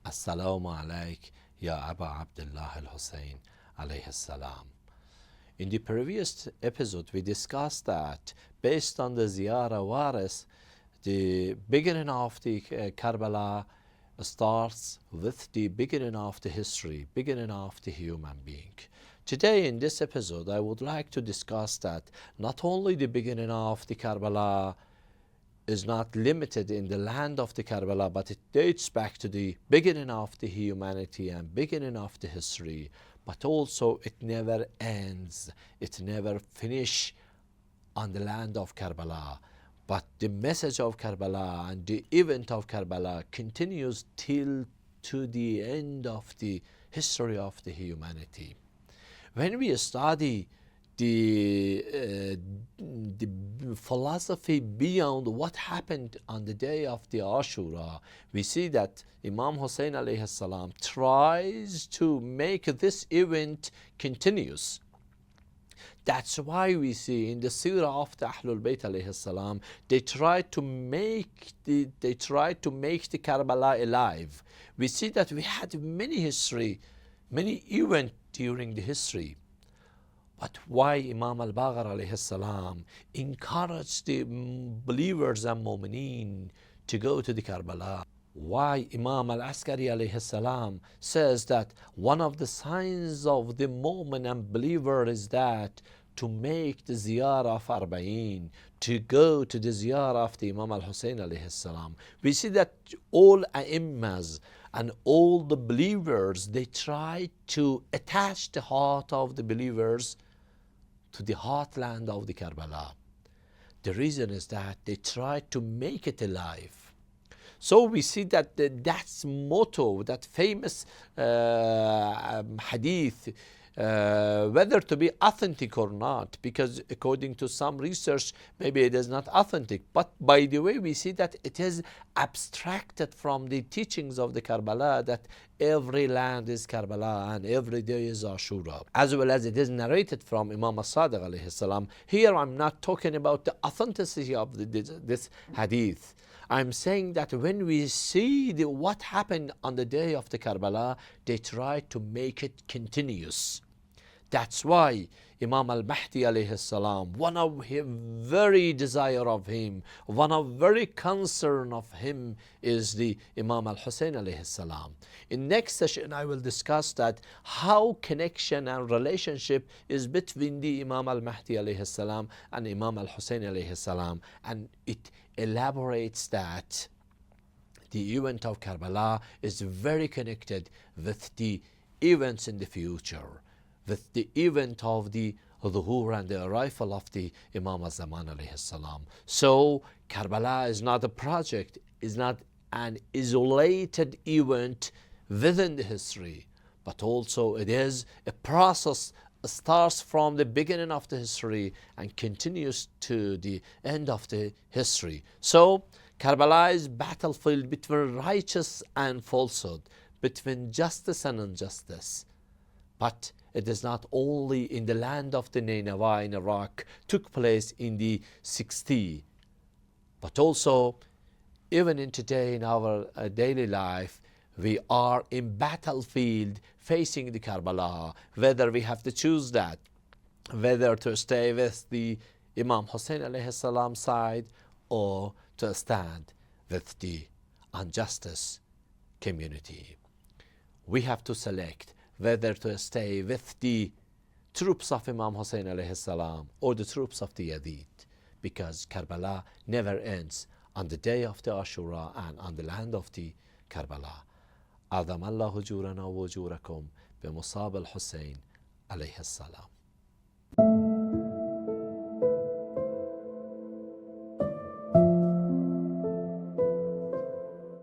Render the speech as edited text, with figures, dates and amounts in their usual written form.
Assalamu alayk ya Aba Abdullah al-Hussein alayhi salam. In the previous episode we discussed that based on the Ziyara Waris, the beginning of the Karbala starts with the beginning of the history, beginning of the human being. Today in this episode I would like to discuss that not only the beginning of the Karbala is not limited in the land of the Karbala, but it dates back to the beginning of the humanity and beginning of the history, but also it never ends, it never finishes on the land of Karbala. But the message of Karbala and the event of Karbala continues till to the end of the history of the humanity. When we study the philosophy beyond what happened on the day of the Ashura, we see that Imam Hussein alayhi salam tries to make this event continuous. That's why we see in the Sirah of the Ahlul Bayt alayhi salam, they try to make the Karbala alive. We see that we had many events during the history. But why Imam al-Baqir alayhi salam encouraged the believers and mu'mineen to go to the Karbala? Why Imam al-Askari alayhi salam says that one of the signs of the mu'min and believer is that to make the ziyarah of Arba'in, to go to the ziyarah of the Imam al-Hussein alayhi salam. We see that all a'immas and all the believers, they try to attach the heart of the believers to the heartland of the Karbala. The reason is that they try to make it alive. So we see that that's motto, that famous hadith, whether to be authentic or not, because according to some research, maybe it is not authentic. But by the way, we see that it is abstracted from the teachings of the Karbala, that every land is Karbala and every day is Ashura, as well as it is narrated from Imam al-Sadiq alayhi salam. Here I'm not talking about the authenticity of this hadith. I'm saying that when we see what happened on the day of the Karbala, they try to make it continuous. That's why Imam al-Mahdi alayhi salam, one of his very desire of him, one of very concern of him is the Imam al-Hussein alayhi salam. In next session I will discuss that how connection and relationship is between the Imam al-Mahdi alayhi salam and Imam al-Hussein alayhi salam, and it elaborates that the event of Karbala is very connected with the events in the future, with the event of the Dhuhur and the arrival of the Imam al-Zaman alayhi salam. So Karbala is not a project, is not an isolated event within the history, but also it is a process, starts from the beginning of the history and continues to the end of the history. So Karbala is battlefield between righteous and falsehood, between justice and injustice. But it is not only in the land of the Nineveh in Iraq, took place in the 60s, but also even in today in our daily life, we are in battlefield facing the Karbala, whether we have to choose that, whether to stay with the Imam Hussein alayhi salam side or to stand with the injustice community. We have to select whether to stay with the troops of Imam Hussein alayhi salam or the troops of the Yazid, because Karbala never ends on the day of the Ashura and on the land of the Karbala. أعظم الله أجورنا وأجوركم بمصاب الحسين عليه السلام.